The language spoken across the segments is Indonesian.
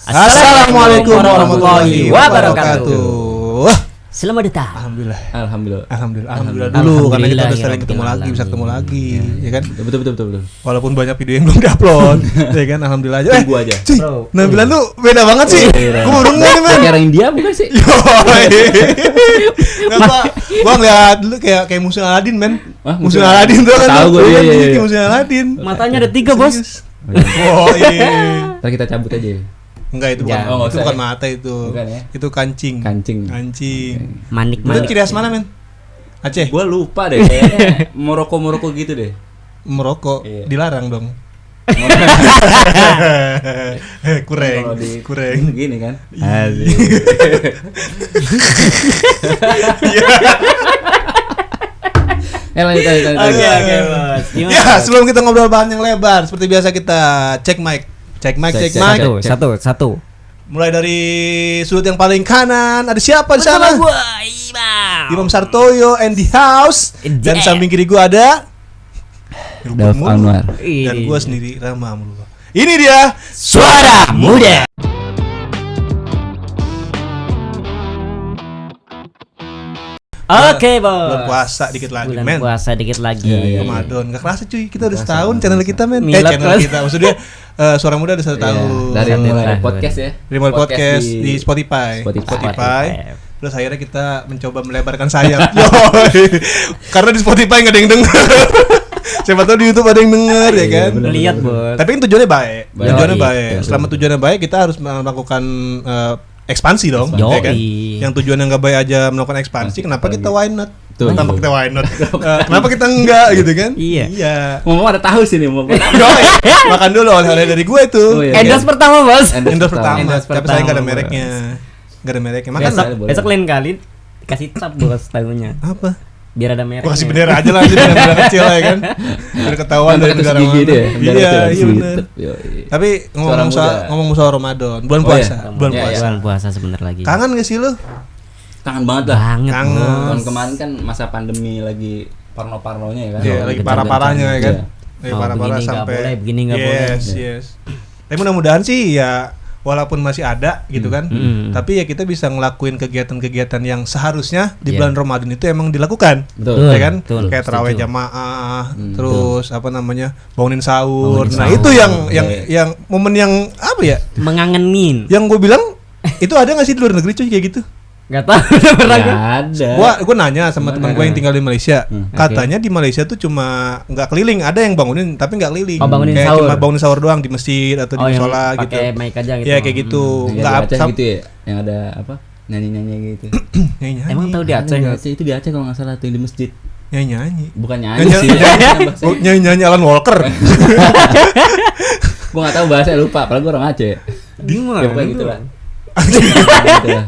Assalamualaikum warahmatullahi wabarakatuh. Selamat datang. Alhamdulillah dulu karena kita udah sering ketemu lagi, bisa ketemu lagi, ya kan? Betul. Walaupun banyak video yang belum diupload, ya kan? Alhamdulillah aja. Tunggu aja. Nampilan lu beda banget sih. Gua baru ngeh nih, men. Kayak India bukan sih? Gua ngeliat dulu kayak musuh Aladin, men. Musuh Aladin tuh kan. Tahu gua, iya. Musuh Aladin. Matanya ada 3, Bos. Oh iya. Ntar kita cabut aja. Enggak, itu bukan. Jangan. Itu bukan mata itu. Bukan ya? Itu kancing. Manik. Itu ciri khas mana, men? Aceh. Gua lupa deh kayaknya Maroko gitu deh. Merokok Iya. dilarang dong. Kurang. Gini kan. Lanjut. Oke, Bos. Gimana? Ya, sebelum kita ngobrol bahan yang lebar, seperti biasa kita cek mic. Cek mic. Satu. Mulai dari sudut yang paling kanan, ada siapa di sana? Gua Imam Sartoyo and the house. Dan samping kiri gua ada Dav Anwar. dan gua sendiri Rama Amrullah. Ini dia Suara Muda. Oke, Bos. bulan puasa dikit lagi, Bulan men. puasa dikit lagi. Iya. Ramadan, gak kerasa cuy, kita udah Kerasa setahun banget. channel kita, men. Milad, Channel Bos. kita, maksudnya Suara Muda udah 1 tahun. Dari mulai Tahun. podcast ya. Dari mulai podcast di Spotify. Spotify. Terus akhirnya kita mencoba melebarkan sayap. Yoi. Karena di Spotify nggak ada yang denger. Siapa tahu di YouTube ada yang denger, ya kan? bener. Lihat, Bos. Tapi kan tujuannya baik. Tujuannya Yoi. baik. Selama tujuannya baik, kita harus melakukan ekspansi dong, Yoi. ya kan? Yang tujuannya nggak baik aja melakukan ekspansi, kenapa kita why not? Betul. Kenapa kita why not? Kenapa kita enggak gitu kan? Iya. Ngomong ada tahu sih nih mau. Yoi. Makan dulu oleh-oleh dari gue itu. Oh, iya. Endorse pertama, Bos. Endorse pertama. Endorse Tapi saya nggak ada pertama, mereknya. Nggak ada mereknya. Makan Biasa. tak? boleh. Besok lain kali kasih cap, Bos, tahunya. Apa? Biar ada mereknya. Gua kasih bendera aja lah, bendera kecil ya kan. Biar ketahuan dari negara mana. gigi deh. Iya benar. Tapi Suara muda. ngomong musyawarah Ramadan, bulan Oh, puasa, iya. bulan Iya, puasa. Bulan puasa sebentar lagi. Kangen gak sih lu? Kangen banget lah. Banget, Kangen. Bos. Tahun kemarin kan masa pandemi lagi parno-parnonya ya kan. Iya, lagi parah-parahnya ya kan. Iya. Lagi Oh, parah-parah begini nggak sampai boleh, begini nggak boleh. Yes. Tapi mudah-mudahan sih ya walaupun masih ada gitu kan. Tapi ya kita bisa ngelakuin kegiatan-kegiatan yang seharusnya di Iya. bulan Ramadan itu emang dilakukan. Betul. Ya kan? Betul, Kayak tarawih setuju. jamaah, terus apa namanya? Bangunin sahur. Bangunin Nah, sahur. itu yang Iya. momen yang apa ya? Mengangenin. Yang gue bilang itu ada nggak sih di luar negeri cuy kayak gitu? Enggak tahu udah pernah Nggak gua. ada. Gua nanya sama teman gue yang tinggal di Malaysia. Katanya di Malaysia tuh cuma nggak keliling, ada yang bangunin tapi nggak keliling. Oh, bangunin kayak sahur. cuma bangunin sahur doang di masjid atau di Oh, yang musola gitu. pakai mic aja gitu. Ya kayak gitu. Yang Nggak di Aceh sam- gitu ya. Yang ada apa? Nyanyi-nyanyi gitu. nyanyi. Emang tahu di Aceh? Ada di Aceh itu di Aceh kalau nggak salah tuh yang di masjid. Nyanyi. Bukan nyanyi sih. Oh, nyanyi Alan Walker. Gua nggak tahu bahasa lupa. Padahal gua orang Aceh. Gimana? Ya pokoknya gitu lah.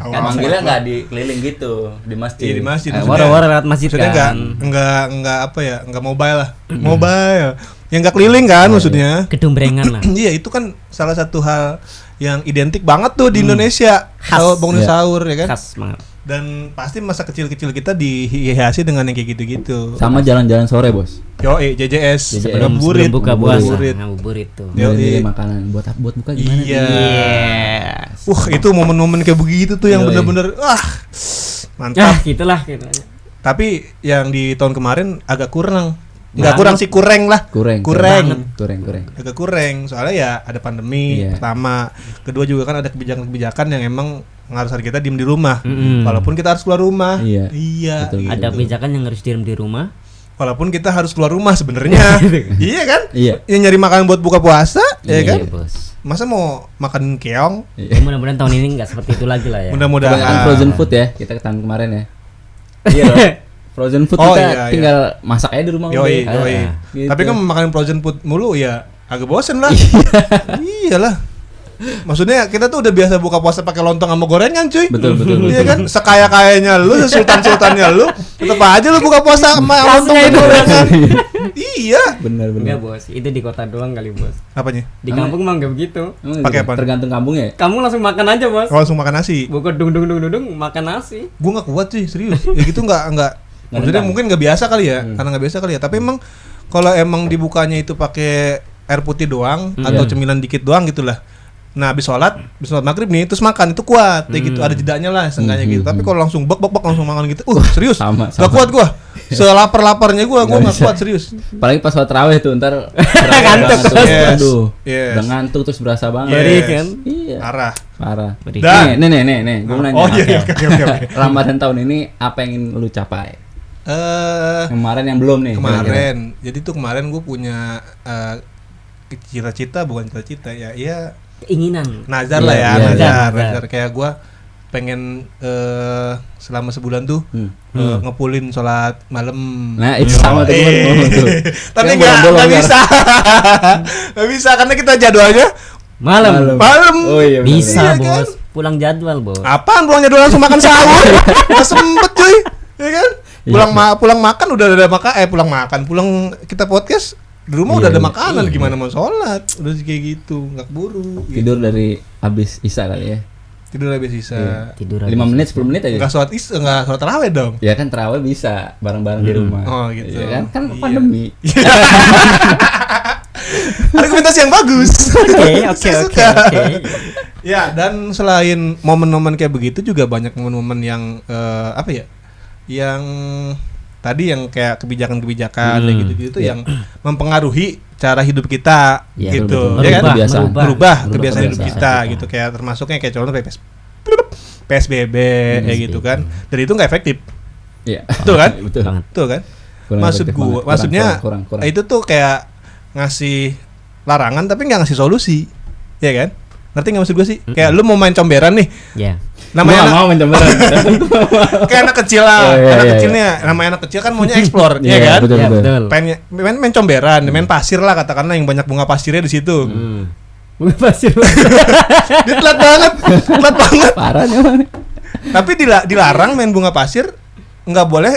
Kan manggilnya nggak di keliling gitu di masjid. Iya, di masjid. Maksudnya- Wara-wara lewat masjid Maksudnya kan. nggak apa ya? Nggak mobile lah. Mobile. Yang nggak keliling kan maksudnya. Kedumbrengan lah. Iya, itu kan salah satu hal yang identik banget tuh di Indonesia. Khas. Kalau bangunin Iya. sahur ya kan. Khas banget. Dan pasti masa kecil-kecil kita dihiasi dengan yang kayak gitu-gitu. Sama jalan-jalan sore, Bos. JJS, JJS. ngabuburit. Sebelum buka puasa. Ngabuburit. Ngabuburit tuh. Yoi. Milih makanan buat buka gimana? Iya. Yes. Itu momen-momen kayak begitu tuh yang Yoi. bener-bener Ah, mantap. gitulah. Tapi yang di tahun kemarin agak kurang. Banget. Enggak kurang sih, kurang lah. Kurang. Kurang. Agak kurang. Soalnya ya ada pandemi Iya. pertama. Kedua juga kan ada kebijakan-kebijakan yang emang mengharuskan kita diem di rumah. Mm-mm. Walaupun kita harus keluar rumah. Iya. Gitu. Betul. Ada kebijakan yang harus diem di rumah. Walaupun kita harus keluar rumah sebenarnya. Iya kan? Iya. Yang nyari makanan buat buka puasa, ya Iya, kan? Bos. Masa mau makan keong? Ya, mudah-mudahan tahun ini nggak seperti itu lagi lah ya. Mudah-mudahan. Kebanyakan frozen food ya kita tahun kemarin ya. Iya loh. Frozen food Oh, kita iya, iya. tinggal masak aja di rumah. Yoi, udah. yoi. Gitu. Tapi kan makanan frozen food mulu ya agak bosen lah. Iyalah. Maksudnya kita tuh udah biasa buka puasa pakai lontong sama gorengan, cuy. Betul. Iya kan? Sekaya-kayanya lu, sesultan-sultannya lu, tetep aja lu buka puasa sama lontong dan gorengan. Iya. Benar. Enggak, Bos. Itu di kota doang kali, Bos. Apanya? Di kampung mah enggak begitu. Emang Pakai gitu? apa? Tergantung kampung ya. Kamu langsung makan aja, Bos. Kalau langsung makan nasi. Buka dung makan nasi. Gua nggak kuat sih, serius. Ya gitu nggak. Maksudnya nendang. mungkin nggak biasa kali ya, karena nggak biasa kali ya. Tapi emang kalau emang dibukanya itu pakai air putih doang atau Iya. cemilan dikit doang gitulah. Nah, habis sholat maghrib nih, terus makan itu kuat, kayak gitu. Ada jedanya lah, seenggaknya gitu. Tapi kalau langsung bak langsung makan gitu, serius, Sama. gak kuat gua. Selapar-laparnya gua Nggak nggak bisa. kuat serius. Apalagi pas sholat tarawih tuh ntar Ngantuk. Yes. Aduh, Yes. udah ngantuk terus berasa banget. Beri Yes. kan. Iya, Parah. parah. Beri. Dan- Nih, gue mau nanya. Oh iya, Oke. oke. Ramadan tahun ini apa yang ingin lu capai? Kemarin yang belum nih. kira-kira. Kemarin, jadi tuh kemarin gue punya cita-cita, bukan cita-cita ya Keinginan. nazar Iya, lah ya, iya, nazar kayak gue pengen selama sebulan tuh ngepulin sholat malam. Nah, itu sama tuh gue ngomong tuh. Tapi Yang nggak bolong-bolong ya. bisa, nggak bisa karena kita jadwalnya Malam. malam. Oh iya, benar. Bisa, Iya, kan? Bos. Pulang jadwal, Bos. Apaan pulang jadwal langsung makan sahur? Nggak sempet cuy, ya kan? Pulang makan udah ada pulang kita podcast di rumah Iya, udah ada iya. makanan, gimana mau sholat? Udah kayak gitu, nggak keburu. Tidur dari habis Isya kali ya. Tidur habis sisa. Iya. Tidur 5 menit 10 menit aja. Nggak sholat tarawih dong. Ya kan terawih bisa bareng-bareng di rumah. Oh, gitu. Iya kan? Kan Iya. pandemi. Argumentasi yang bagus. Oke. Saya suka. Ya, dan selain momen-momen kayak begitu juga banyak momen-momen yang apa ya? Yang tadi yang kayak kebijakan-kebijakan kayak gitu-gitu yang mempengaruhi cara hidup kita Iya, gitu. betul. Ya kan? Kebiasaan. Berubah kebiasaan hidup kebiasaan kita gitu. Kayak termasuknya kayak contoh PSBB kayak gitu kan. Dan itu nggak efektif. Iya. Betul kan? Betul. Banget. Betul kan? Kurang Maksud efektif gua, banget. maksudnya kurang. itu tuh kayak ngasih larangan tapi nggak ngasih solusi, ya kan? Ngerti nggak maksud gue sih? Kayak lu mau main comberan nih, Ya. namanya mau mencoba. kayak anak kecil lah, Oh, iya, anak iya, kecilnya, namanya anak kecil kan maunya explore, ya Iya, kan? betul, Ya, betul. betul. Pengen main comberan, main pasir lah katakanlah yang banyak bunga pasirnya di situ. Bunga pasir. Dia telat banget. Parah nih orang. Tapi dilarang main bunga pasir, nggak boleh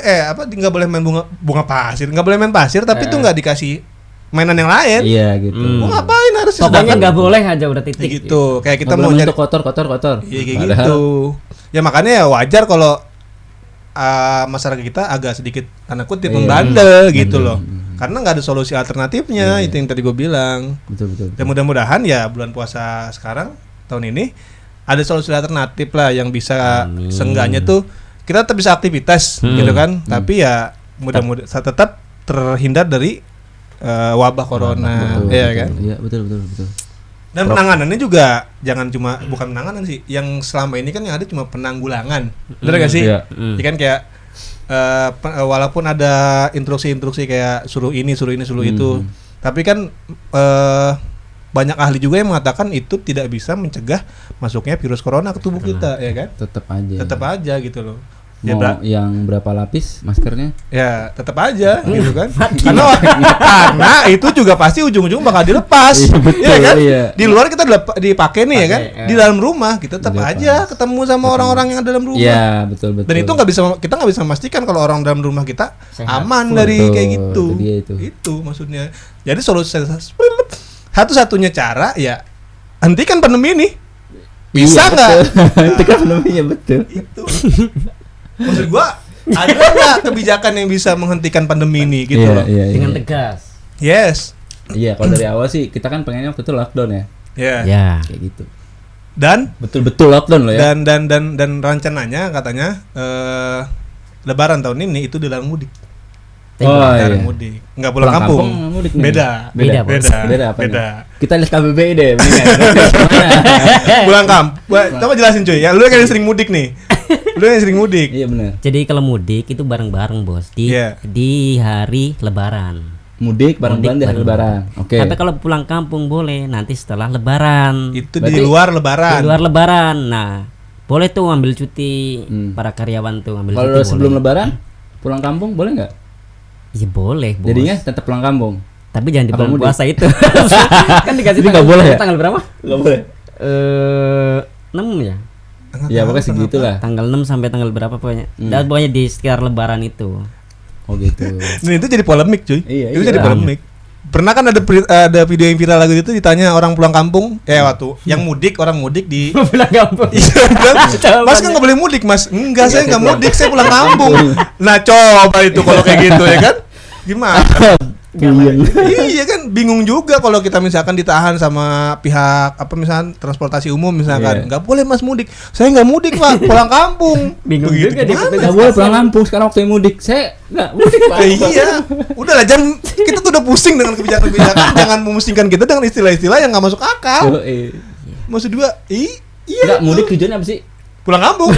nggak boleh main bunga pasir, nggak boleh main pasir, tapi tuh nggak dikasih mainan yang lain. Iya gitu. Mau ngapain harus Pokoknya nggak boleh aja udah titik. gitu. Kayak kita Nggak mau boleh nyari untuk kotor. iya kayak Padahal- gitu. Ya makanya ya wajar kalau masyarakat kita agak sedikit tanda kutip Iya. membandel gitu loh. Karena nggak ada solusi alternatifnya, itu yang tadi gue bilang. Betul. Dan mudah-mudahan ya bulan puasa sekarang tahun ini ada solusi alternatif lah yang bisa Amin. seenggaknya tuh kita tetap bisa aktivitas gitu kan. Tapi ya mudah-mudahan tetap terhindar dari wabah corona, Betul, ya betul. kan. Iya, betul. Dan penanganannya juga jangan cuma bukan penanganan sih, yang selama ini kan yang ada cuma penanggulangan, bener gak sih? Iya. Ya kan kayak walaupun ada instruksi kayak suruh ini suruh itu, tapi kan banyak ahli juga yang mengatakan itu tidak bisa mencegah masuknya virus corona ke tubuh kita, ya kan? Tetap aja. Tetap aja gitu loh. Ya, Mau yang berapa lapis maskernya? ya tetap aja gitu kan. Karena itu juga pasti ujung-ujung bakal dilepas. Iya, betul, Iya kan? iya. Di luar kita dipakai nih ya kan. Pakai, Di dalam rumah kita tetap Dilepas. aja ketemu sama orang-orang yang ada dalam rumah. Iya, betul. Dan itu kita nggak bisa memastikan kalau orang dalam rumah kita Sehat. aman Betul, dari kayak gitu. itu dia itu. Itu maksudnya. Jadi solusi satu-satunya cara ya hentikan pandemi ini. Bisa nggak? Itu kan pandeminya betul. Itu. Maksud gua ada nggak kebijakan yang bisa menghentikan pandemi ini gitu loh. Iya. Dengan tegas. Yes. Iya, kalau dari awal sih kita kan pengennya waktu itu lockdown ya. Ya. Ya. Kayak gitu. Dan Betul-betul lockdown loh ya. dan rencananya katanya Lebaran tahun ini itu dilarang mudik. Oh, Dilarang iya. mudik. Nggak pulang kampung. mudik nih. Beda. Beda, Bos. Beda apa nih? Beda. Kita lihat KBBI deh. mendingan. Gimana? Pulang kampung. Coba jelasin cuy. Ya lu kan yang sering mudik nih. Lu yang sering mudik. Iya benar. Jadi kalau mudik itu bareng-bareng, Bos. Iya. Di hari Lebaran. Mudik bareng-bareng di hari Mudik Lebaran. Oke. Tapi kalau pulang kampung boleh nanti setelah Lebaran. Itu Berarti- di luar Lebaran. Di luar Lebaran. Nah, boleh tuh ambil cuti para karyawan tuh ambil Kalau cuti. sebelum boleh. Lebaran pulang kampung boleh nggak? Iya boleh, Bos. Jadinya tetap pulang kampung. Tapi jangan di Apa bulan mudik? puasa itu. Kan dikasih Jadi nggak boleh ya? tanggal berapa? Nggak boleh. 6 ya. Ya pokoknya segitulah. Tanggal 6 sampai tanggal berapa pokoknya. Hmm. Dan pokoknya di sekitar Lebaran itu. Oh gitu. Dan itu jadi polemik cuy. Iya, Itu iya. jadi polemik. Pernah kan ada video yang viral lagu itu ditanya orang pulang kampung, waktu yang mudik orang mudik di Pulang kampung. Iya kan? Mas kan nggak boleh mudik mas. Enggak, saya nggak mudik, saya pulang kampung. Nah coba itu kalau kayak gitu ya kan? Gimana? Iya kan, bingung juga kalau kita misalkan ditahan sama pihak apa misalkan transportasi umum misalkan, nggak boleh Mas mudik. Saya nggak mudik Pak, pulang kampung. Bingung Begitu juga dia gimana? Nggak boleh pulang kampung sekarang waktu mudik. Saya nggak mudik Pak. Iya, udahlah jangan, kita tuh udah pusing dengan kebijakan-kebijakan, jangan memusingkan kita dengan istilah-istilah yang nggak masuk akal. Maksud gua, Nggak mudik tujuannya apa sih? pulang kampung.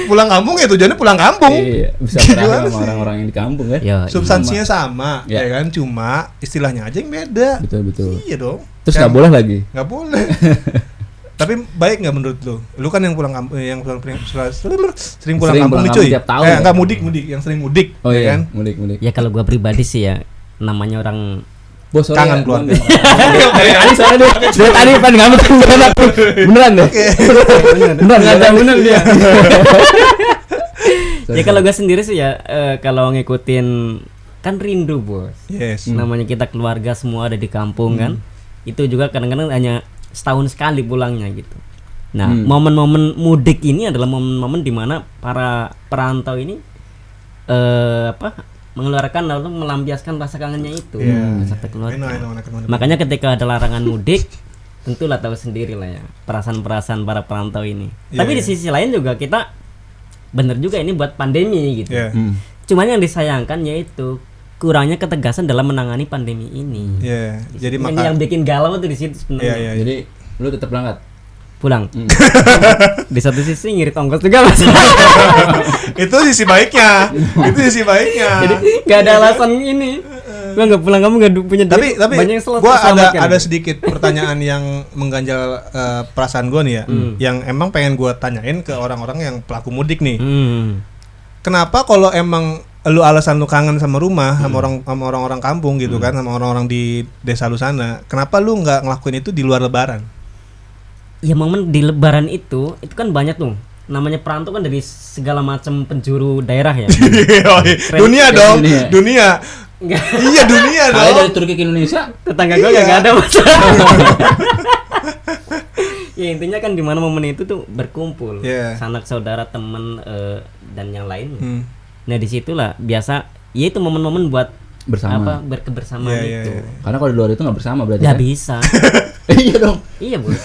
pulang kampung ya tujuannya pulang kampung. Iya, bisa Gimana berangkat sama sih? orang-orang yang di kampung kan. Yo, Substansinya sama, Ya. ya kan? Cuma istilahnya aja yang beda. Betul. Iya dong. Terus nggak boleh lagi. Nggak boleh. Tapi baik nggak menurut lo? Lu kan yang pulang kampung, yang sering pulang kampung nih cuy. tiap tahun ya? Nggak mudik, yang sering mudik, Oh ya iya, kan? mudik. ya kalau gua pribadi sih ya, namanya orang Bos, sorry Kangen ya, keluarga. Dari tadi soalnya dia tadi pengen ngambil beneran aku. Beneran deh. Beneran nggak bener dia. ya kalau gua sendiri sih ya kalau ngikutin kan rindu bos. Yes. Namanya kita keluarga semua ada di kampung kan. Itu juga kadang-kadang hanya setahun sekali pulangnya gitu. Nah, momen-momen mudik ini adalah momen-momen di mana para perantau ini mengeluarkan lalu melampiaskan rasa kangennya itu. Rasa keluarga. I know. Makanya ketika ada larangan mudik, tentulah tahu sendiri lah ya perasaan-perasaan para perantau ini. Tapi di sisi lain juga kita bener juga ini buat pandemi gitu. Cuman yang disayangkan yaitu kurangnya ketegasan dalam menangani pandemi ini. Jadi Yang bikin galau tuh di situ sebenarnya. Jadi lu tetap berangkat. Pulang. Di satu sisi ngirit ongkos juga mas. itu sisi baiknya. Jadi nggak ada alasan ini. Gua nggak pulang, kamu nggak punya duit. Tapi banyak yang gua selamatkan. ada sedikit pertanyaan yang mengganjal perasaan gua nih ya, yang emang pengen gua tanyain ke orang-orang yang pelaku mudik nih. Kenapa kalau emang lu alasan lu kangen sama rumah, sama orang-orang kampung gitu kan, sama orang-orang di desa lu sana, kenapa lu nggak ngelakuin itu di luar Lebaran? Ya momen di Lebaran itu kan banyak tuh. Namanya perantau kan dari segala macam penjuru daerah ya. Dunia dong, dunia. dunia. Iya dunia Kali dong. dari Turki ke Indonesia. Tetangga gue Iya. gak ada masalah. Ya intinya kan di mana momen itu tuh berkumpul, sanak saudara, teman dan yang lainnya. Nah disitulah biasa, ya itu momen-momen buat Bersama. berkebersamaan itu. Karena kalau di luar itu nggak bersama berarti. Gak bisa. Iya dong. Iya bos.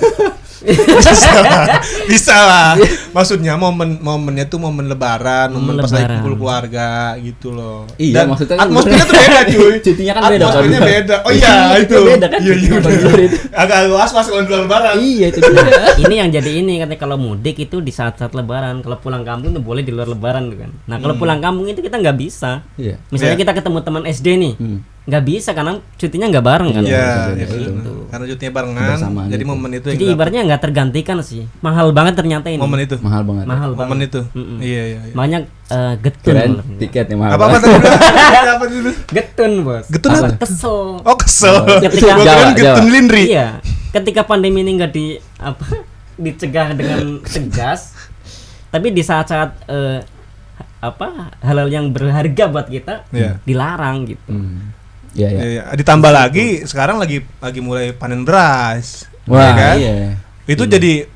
Bisa lah. Maksudnya momennya tuh momen Lebaran, momen pas lagi Lebaran. kumpul keluarga gitu loh. Iya, Dan maksudnya kan atmosfernya tuh beda cuy. Cutinya kan beda. Atmosfernya beda. Oh iya itu. Beda kan? Iya. Kalau di luar itu. Agak was-was kalau di luar Lebaran. Iya itu dia. Ini yang jadi ini katanya kalau mudik itu di saat-saat Lebaran, kalau pulang kampung tuh boleh di luar Lebaran tuh kan. Nah kalau pulang kampung itu kita nggak bisa. Iya. Misalnya kita ketemu teman SD nih, nggak bisa karena cutinya nggak bareng kan. Iya, Iya, betul. Karena cutinya barengan. Bersamaan Jadi gitu. momen itu Jadi yang ibaratnya nggak tergantikan sih. Mahal banget ternyata ini. momen itu. Mahal banget. Mahal Momen banget. itu. Iya. Banyak getun. Keren malah. tiketnya mahal. Apa banget. tadi? Apa itu? Getun bos. Getun apa? Kesel. Oh kesel. Ketika- Gua kirain Jawa. getun lindri. Iya. Ketika pandemi ini nggak dicegah dengan tegas, tapi di saat-saat hal-hal yang berharga buat kita Iya. dilarang gitu. Iya, iya. Iya. Ditambah lagi sekarang lagi mulai panen beras. Wah, ya kan? iya. Itu jadi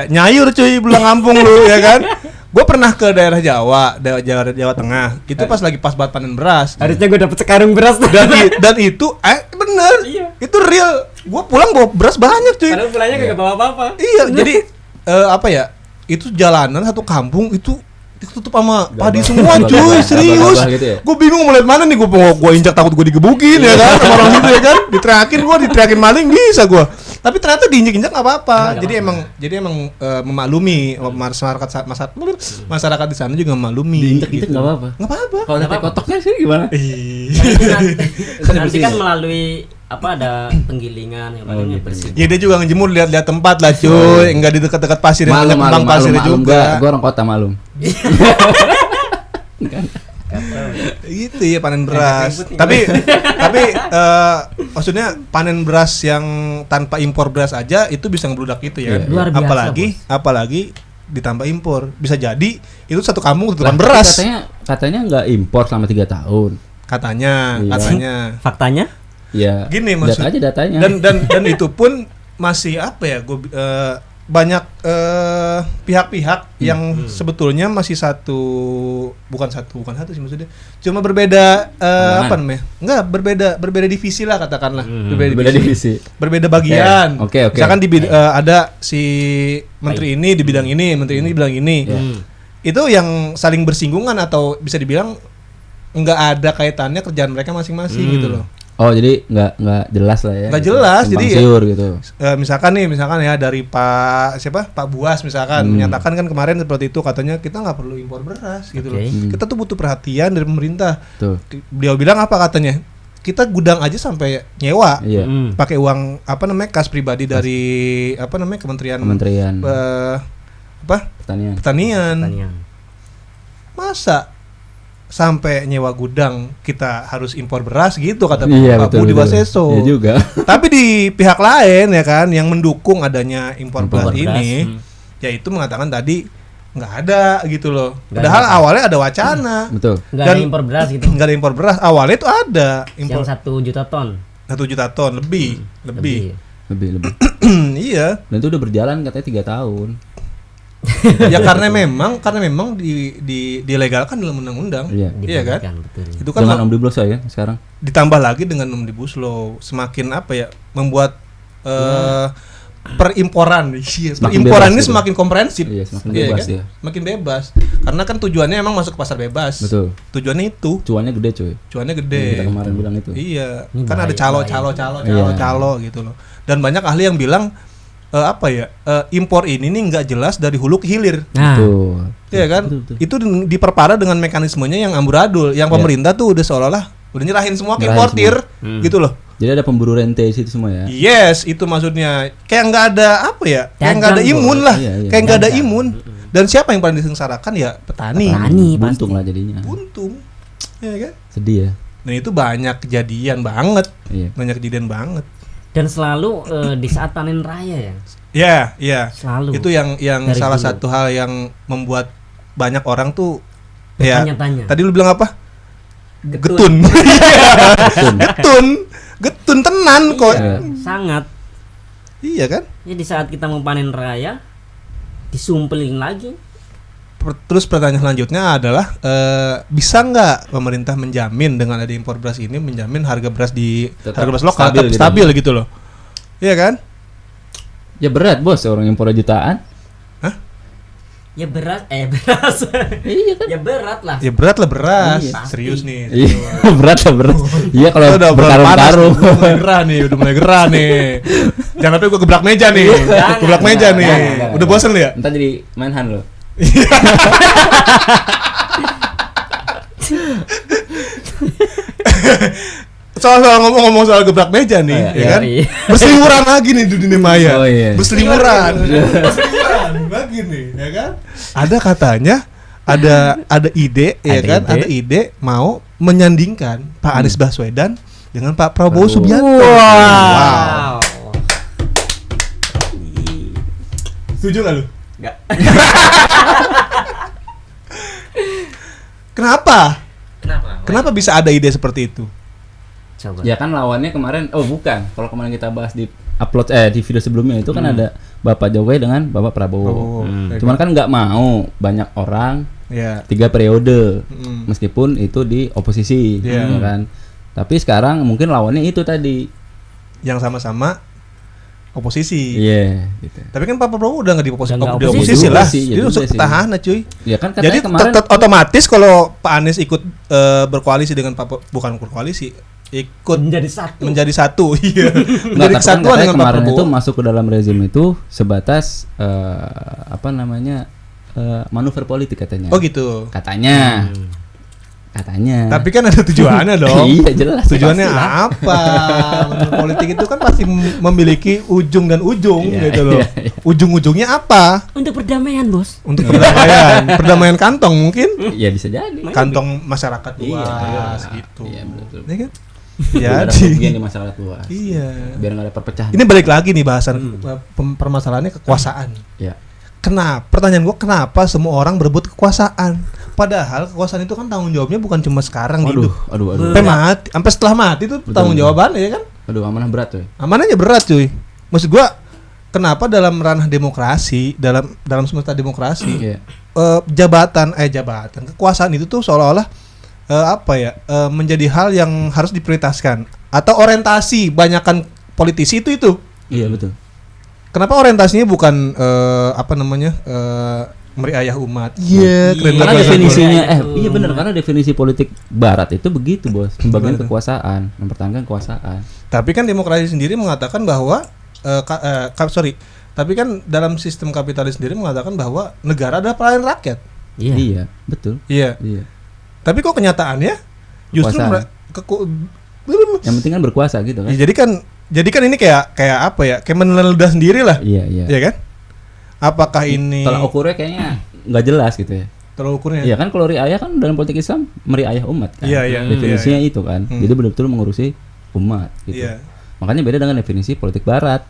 nyayur cuy pulang kampung lu ya kan. Gue pernah ke daerah Jawa Tengah. Itu pas banget panen beras. Harusnya gue dapet sekarung beras tuh. Dan itu bener. Iya. Itu real. Gue pulang bawa beras banyak cuy. Padahal pulangnya kagak bawa apa-apa. Iya, jadi itu jalanan satu kampung itu ditutup sama padi semua cuy, serius. Gitu ya? Gue bingung mau lihat mana nih, gue injak takut gue digebukin ya kan sama orang gitu ya kan. Diteriakin maling bisa gue. Tapi ternyata diinjak-injak nggak apa-apa. Jadi emang memaklumi masyarakat di sana juga memaklumi. Diinjak-injak nggak apa-apa. Nggak apa-apa. Kalau ada kotoknya sih gimana? Nanti kan melalui ada penggilingan yang paling bersih. Ya dia juga ngejemur lihat-lihat tempat lah cuy, enggak di dekat-dekat pasir yang banyak kembang pasirnya juga. Gua orang kota malum. Gitu ya panen beras. Tapi maksudnya panen beras yang tanpa impor beras aja itu bisa ngebludak gitu ya. Iya. Luar biasa, Apalagi ditambah impor. Bisa jadi itu satu kampung tutupan Lah, beras. Katanya nggak impor selama 3 tahun. Katanya. Faktanya? Ya. Gini Lihat aja datanya. Dan itu pun masih banyak pihak-pihak yang sebetulnya masih bukan satu sih maksudnya, cuma berbeda apa namanya? Enggak, berbeda divisi lah katakanlah. Berbeda divisi. Berbeda bagian. Oke. Misalkan ada si menteri ini di bidang ini, menteri ini di bidang ini. Itu yang saling bersinggungan atau bisa dibilang enggak ada kaitannya kerjaan mereka masing-masing gitu loh. Oh, jadi nggak jelas lah ya. Nggak jelas, jadi siur gitu. Misalkan ya dari Pak Buas misalkan menyatakan kan kemarin seperti itu, katanya kita nggak perlu impor beras gitu loh. Kita tuh butuh perhatian dari pemerintah. Tuh. Beliau bilang apa katanya? Kita gudang aja sampai nyewa, pakai uang kas pribadi dari Kementerian Pertanian. Masa sampai nyewa gudang kita harus impor beras gitu kata Pak Budi Waseso. Iya juga. Tapi di pihak lain ya kan yang mendukung adanya impor beras ini yaitu mengatakan tadi nggak ada gitu loh. Padahal awalnya ada wacana. Betul. Nggak ada impor beras gitu. Nggak ada impor beras. Awalnya itu ada impor yang 1 juta ton. 1 juta ton lebih. Iya. Dan itu udah berjalan katanya 3 tahun. Ya karena memang dilegalkan dalam undang-undang. Iya kan? Betul. Itu kan dengan Omnibus Law ya sekarang. Ditambah lagi dengan Omnibus Law semakin membuat perimporan ini semakin komprehensif. Iya, semakin bebas ya. Semakin bebas. Karena kan tujuannya emang masuk ke pasar bebas. Betul. Tujuannya itu. Cuannya gede, coy. Cuannya gede. Kita kemarin bilang itu. Iya. Kan ada calo gitu loh. Dan banyak ahli yang bilang impor ini nih nggak jelas dari hulu ke hilir. Iya kan? Betul. Itu diperparah dengan mekanismenya yang amburadul. Yang pemerintah tuh udah seolah-olah udah nyerahin semua ke importir gitu loh. Jadi ada pemburu rente di situ semua ya. Yes, itu maksudnya. Kayak nggak ada kayak nggak ada imun lah. Kayak nggak ada imun. Dan siapa yang paling disengsarakan ya petani. Buntung lah jadinya. Buntung. Iya kan? Sedih ya. Nah, itu banyak kejadian banget. Iya. Banyak kejadian banget. Dan selalu di saat panen raya ya. Iya. Selalu. Itu yang salah satu hal yang membuat banyak orang tuh bertanya-tanya. Tadi lu bilang apa? Getun. Getun tenan kok. Sangat. Iya kan? Ya di saat kita mau panen raya disumpelin lagi. Terus pertanyaan selanjutnya adalah bisa nggak pemerintah menjamin dengan ada impor beras ini menjamin harga beras harga beras lokal tetap stabil gitu loh. Iya kan? Ya berat bos, orang impor jutaan. Hah? Ya beras. Iya kan? Ya berat lah. Ya berat lah beras. Iya, serius nih. Iya, berat lah beras. Iya kalau bertarung-tarung. Udah mulai gerah nih. Jangan sampai gue gebrak meja nih. Gebrak meja nih. Udah bosan lu ya? Entar jadi main hand lo. Soal ngomong soal gebrak meja nih, ya kan? Berseliweran lagi nih di dunia maya. Berseliweran lagi nih, ya kan? Ada katanya, ada ide, ya kan? Ada ide mau menyandingkan Pak Anies Baswedan dengan Pak Prabowo Subianto. Wow. Setuju nggak lu? Enggak. Kenapa bisa ada ide seperti itu? Coba. Ya kan lawannya kemarin, kalau kemarin kita bahas di upload di video sebelumnya itu kan ada Bapak Jokowi dengan Bapak Prabowo. Cuman kan nggak mau banyak orang 3 periode, meskipun itu di oposisi, ya kan. Tapi sekarang mungkin lawannya itu tadi yang sama-sama oposisi. Iya, gitu. Tapi kan Pak Prabowo udah nggak di oposisi lah. Dia masuk petahana, cuy. Ya kan jadi kemarin otomatis kalau Pak Anies ikut berkoalisi dengan bukan berkoalisi, ikut menjadi satu. Iya. Menjadi kesatuan dengan Pak Prabowo. Itu masuk ke dalam rezim itu sebatas manuver politik katanya. Oh gitu. Katanya. Tapi kan ada tujuannya dong. Iya jelas. Tujuannya apa? Menurut politik itu kan pasti memiliki ujung dan ujung gitu loh. Ujung-ujungnya apa? Untuk perdamaian, Bos. Untuk perdamaian kantong mungkin? Iya bisa jadi. Kantong masyarakat luas gitu. Iya betul. Iya kan? Jadi di masyarakat luas. Iya. Biar nggak ada perpecahan. Ini balik lagi nih bahasan permasalahannya kekuasaan. Iya. Pertanyaan gua kenapa semua orang berebut kekuasaan? Padahal kekuasaan itu kan tanggung jawabnya bukan cuma sekarang hidup. Aduh. Sampai setelah mati itu tanggung jawabannya ya kan? Aduh, amanah berat cuy. Amanahnya berat cuy. Maksud gua kenapa dalam ranah demokrasi, dalam semesta demokrasi, jabatan kekuasaan itu tuh seolah-olah menjadi hal yang harus diprioritaskan atau orientasi banyakan politisi itu. Iya betul. Kenapa orientasinya bukan meriayah umat? Iya, keren karena banget. definisinya iya benar, karena definisi politik barat itu begitu, Bos. Pembagian kekuasaan, mempertahankan kekuasaan. Tapi kan demokrasi sendiri mengatakan bahwa tapi kan dalam sistem kapitalis sendiri mengatakan bahwa negara adalah pelayan rakyat. Iya, betul. Iya. Tapi kok kenyataannya justru yang penting kan berkuasa gitu kan. Ya, jadi kan ini kayak menelan ludah sendiri lah. Iya. Iya kan? Apakah ini tolak ukurnya kayaknya nggak jelas gitu ya. Tolak ukurnya. Iya kan, kalau riayah kan dalam politik Islam meriayah umat kan. Iya. Definisinya itu kan. Jadi betul-betul mengurusi umat gitu. Iya. Makanya beda dengan definisi politik barat.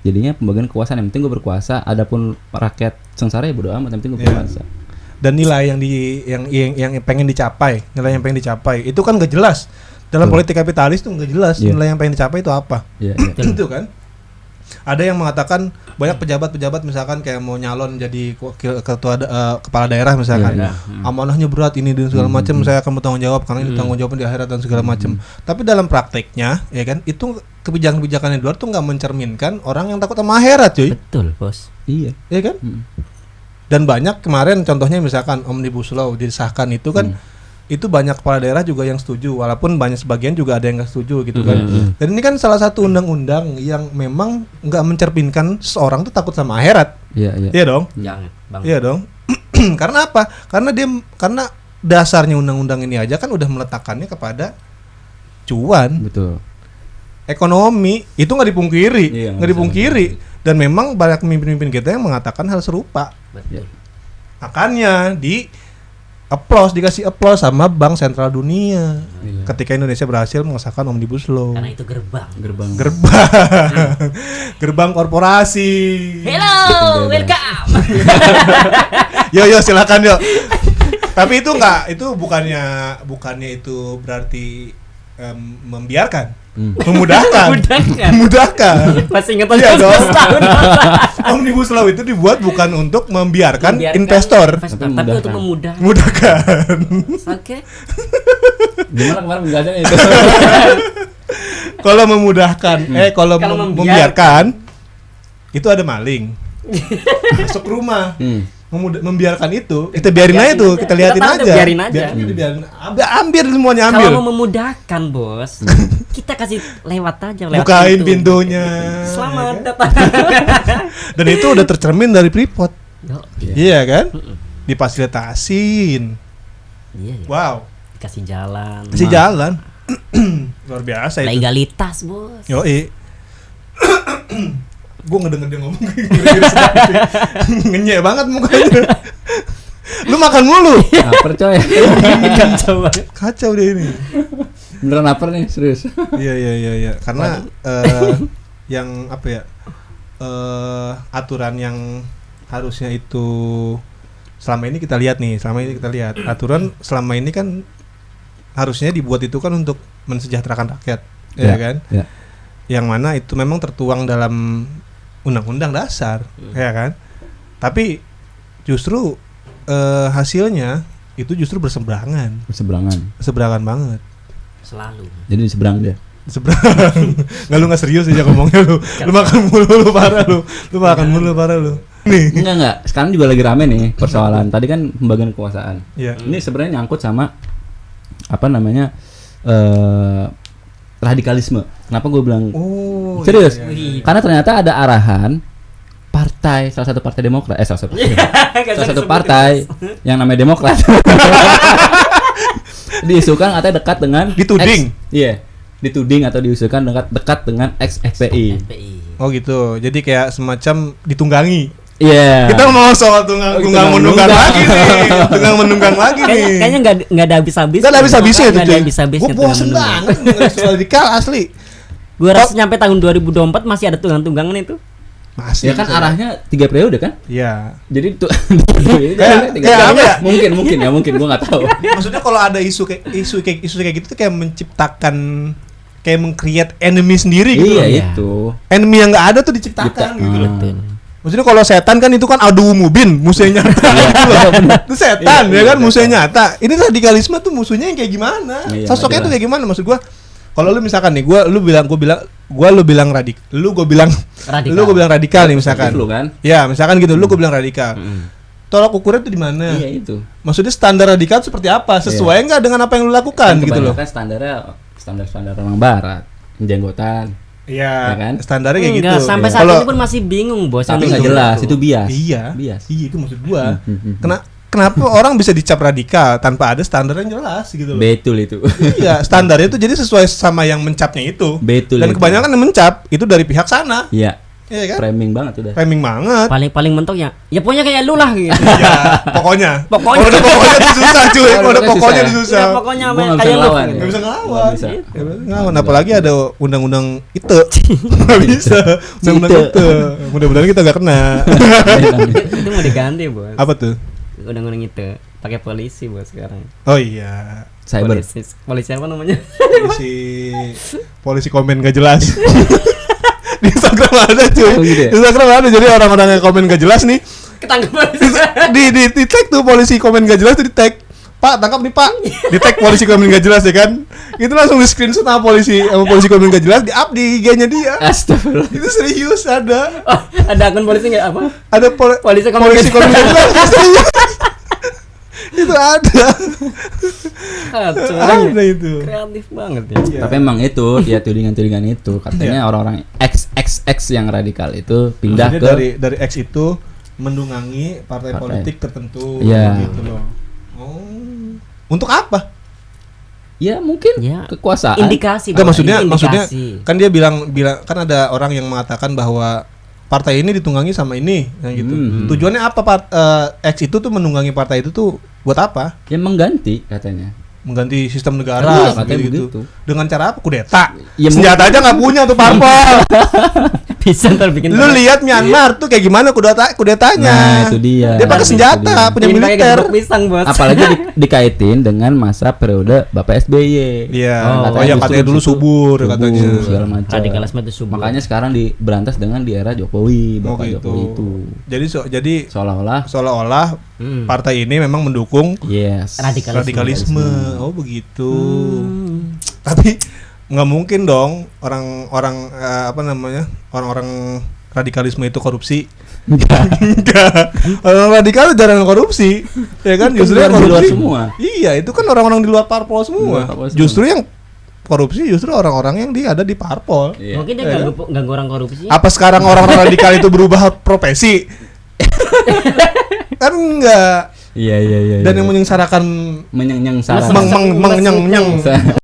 Jadinya pembagian kekuasaan, yang penting gue berkuasa, adapun rakyat sengsara ya bodo amat, yang penting gue berkuasa. Dan nilai yang pengen dicapai, itu kan gak jelas. Dalam politik kapitalis tuh gak jelas nilai yang pengen dicapai itu apa. Itu kan. Ada yang mengatakan banyak pejabat-pejabat misalkan kayak mau nyalon jadi kepala daerah misalkan, amanahnya berat ini dan segala macam, saya akan bertanggung jawab karena ini tanggung jawabnya di akhirat dan segala macam. Tapi dalam prakteknya, ya kan, itu kebijakan-kebijakan di luar tuh nggak mencerminkan orang yang takut sama akhirat, cuy. Betul, Bos. Iya kan. Dan banyak kemarin contohnya misalkan Omnibus Law disahkan itu kan. Itu banyak kepala daerah juga yang setuju, walaupun banyak sebagian juga ada yang nggak setuju gitu kan. Dan ini kan salah satu undang-undang yang memang nggak mencerminkan seorang tuh takut sama akhirat. Iya dong. Jangan, Bang. Iya dong. Karena apa? Karena dasarnya undang-undang ini aja kan udah meletakkannya kepada cuan. Betul. Ekonomi itu nggak dipungkiri, nggak dipungkiri. Dan memang banyak pemimpin-pemimpin kita yang mengatakan hal serupa. Betul. Makanya dikasih applause sama Bank Sentral Dunia ketika Indonesia berhasil mengesahkan Omnibus Law. Karena itu gerbang korporasi. Hello, welcome. Yo silakan yo. Tapi itu bukannya itu berarti membiarkan, memudahkan. Masih ingat tahun. Omnibus Law itu dibuat bukan untuk membiarkan investor, tapi untuk memudahkan. Oke. Gimana kemarin penjelasannya itu? Kalau memudahkan, kalau membiarkan itu ada maling masuk rumah. Membiarkan itu, kita biarin aja tuh, kita liatin aja. Biarin aja. Ambil semuanya, ambil. Kalau mau memudahkan, Bos, kita kasih lewat aja. Bukain pintunya. Selamat datang. Dan itu udah tercermin dari Freeport. Iya kan? Difasilitasin. Iya. Wow. Kasih jalan. Luar biasa itu. Legalitas, Bos. Yoi. Gue ngedenger dia ngomong ngenyek banget mukanya. Lu makan mulu. Lapar coy. Kacau deh ini. Beneran lapar nih, serius. Iya. Karena yang apa ya? Aturan yang harusnya itu selama ini kita lihat aturan selama ini kan harusnya dibuat itu kan untuk mensejahterakan rakyat, ya kan? Ya. Yang mana itu memang tertuang dalam Undang-Undang Dasar, ya kan? Tapi justru hasilnya itu justru berseberangan banget. Selalu. Jadi diseberang dia. Nggak, lu nggak serius aja ngomongnya lu. Lu makan mulu lu parah lu. Nih. Enggak. Sekarang juga lagi rame nih persoalan. Tadi kan pembagian kekuasaan. Yeah. Ini sebenarnya nyangkut sama radikalisme. Kenapa gue bilang serius? Iya. Karena ternyata ada arahan salah satu partai Demokrat, salah satu partai yang namanya Demokrat. Diisukan atau dekat dengan dituding. Dituding atau diusulkan dekat dengan ex-FPI. Oh gitu. Jadi kayak semacam ditunggangi. Iya. Kita mau soal tunggang menunggang lagi nih. Kayaknya enggak ada habis-habis. Enggak ada habis-habisnya itu. Enggak ada habis-habisnya. Gua bosen banget dengan soal radikal asli. Gua rasa nyampe tahun 2024 masih ada tunggang-tunggangan itu. Masih. Ya kan arahnya 3 periode kan? Iya. Jadi itu kayak mungkin gua enggak tahu. Maksudnya kalau ada isu kayak gitu tuh kayak menciptakan kayak meng-create enemy sendiri gitu. Iya itu. Enemy yang nggak ada tuh diciptakan gitu loh. Betul. Maksudnya kalau setan kan itu kan adu mubin, musuhnya nyata gitu loh. Itu setan ya kan, musuhnya nyata. Ini radikalisme tuh musuhnya yang kayak gimana? Sosoknya tuh kayak gimana? Maksud gua kalau lu misalkan nih, lu bilang radikal nih misalkan. Lu kan? Ya, misalkan gitu, lu bilang radikal. Tolak ukurnya tuh di mana? Iya itu. Maksudnya standar radikal seperti apa? Sesuai enggak dengan apa yang lu lakukan gitu loh. Kan standarnya standar orang barat, jenggotan. Iya, kan? Standarnya kayak Enggak, gitu. sampai saat ini pun masih bingung, Bos. Tapi enggak jelas, itu bias. Iya, bias. Iya, itu maksud gua. Kenapa orang bisa dicap radikal tanpa ada standar yang jelas gitu loh? Betul itu. Iya, standarnya itu jadi sesuai sama yang mencapnya itu. Betul. Dan kebanyakan yang mencap itu dari pihak sana. Iya. Iya kan? Framing banget udah. Framing banget. Paling mentoknya, ya pokoknya kayak lu lah gitu. Iya, pokoknya. Pokoknya. Kalau udah pokoknya itu susah cuy. Kalau udah pokoknya itu susah. Ya, pokoknya Gua nggak kayak bisa lu. ngelawan. Gitu. Nggak bisa ngelawan. Nggak bisa. Nggak bisa ngelawan. Apalagi ada undang-undang ITE. Nggak bisa. Undang-undang ITE. Mudah-mudahan kita nggak kena. Itu mau diganti, Bos. Apa tuh? Undang-undang itu pakai polisi, Bos, sekarang. Oh iya. Cyber. Polisi apa namanya? Polisi komen gak jelas. Di Instagram ada cuy. Oh, gitu ya? Di Instagram ada, jadi orang-orang yang komen gak jelas nih Ketangkep polisi. di tag tuh polisi komen gak jelas tuh di tag. Pak, tangkap nih Pak. Di tag polisi komen gak jelas ya kan. Itu langsung di screenshot sama polisi komen gak jelas, di up di IG-nya dia. Astagfirullah. Itu serius ada. Oh, ada akun polisi enggak apa? Ada Polisi komen polisi komen gak jelas. Serius. Itu ada. Ada itu. Kreatif banget ya. Tapi emang itu ya tudingan-tudingan itu katanya orang-orang XXX yang radikal itu pindah maksudnya ke dari X itu mendungangi partai politik tertentu Iya. gitu loh. Oh. Untuk apa? ya mungkin Ya. kekuasaan. Indikasi. Enggak, Bang. maksudnya Indikasi. kan dia bilang kan ada orang yang mengatakan bahwa partai ini ditunggangi sama ini gitu. Tujuannya apa X itu tuh menunggangi partai itu tuh buat apa? Ya mengganti katanya. Mengganti sistem Iya, negara katanya gitu. begitu. Dengan cara apa? Kudeta. Ya, Senjata aja nggak punya tuh parpol. Bisa ntar bikin. Lu lihat Myanmar tuh kayak gimana kudetanya. Nah, itu dia. Dia pakai Itu senjata, dia. punya Bikin pakai militer. gebuk pisang, Bos. Apalagi dikaitin dengan masa periode Bapak SBY. Iya. Oh, yang katanya dulu subur katanya. segala macam. Radikalisme itu subur. Makanya sekarang diberantas dengan di era Jokowi, Bapak gitu. Jokowi itu. Jadi seolah-olah partai ini memang mendukung yes. radikalisme. Oh begitu. Tapi nggak mungkin dong orang-orang orang-orang radikalisme itu korupsi. Enggak. Orang radikal jarang korupsi. Ya kan justru yang di luar korupsi semua. Iya, itu kan orang-orang di luar parpol semua. Luar parpol semua. Justru yang korupsi orang-orang yang ada di parpol. Iya. Mungkin dia ganggu orang korupsi. Apa sekarang orang-orang radikal itu berubah profesi? Kan enggak. Iya. Dan yang menyengsarakan menyengsarakan. menyengsarakan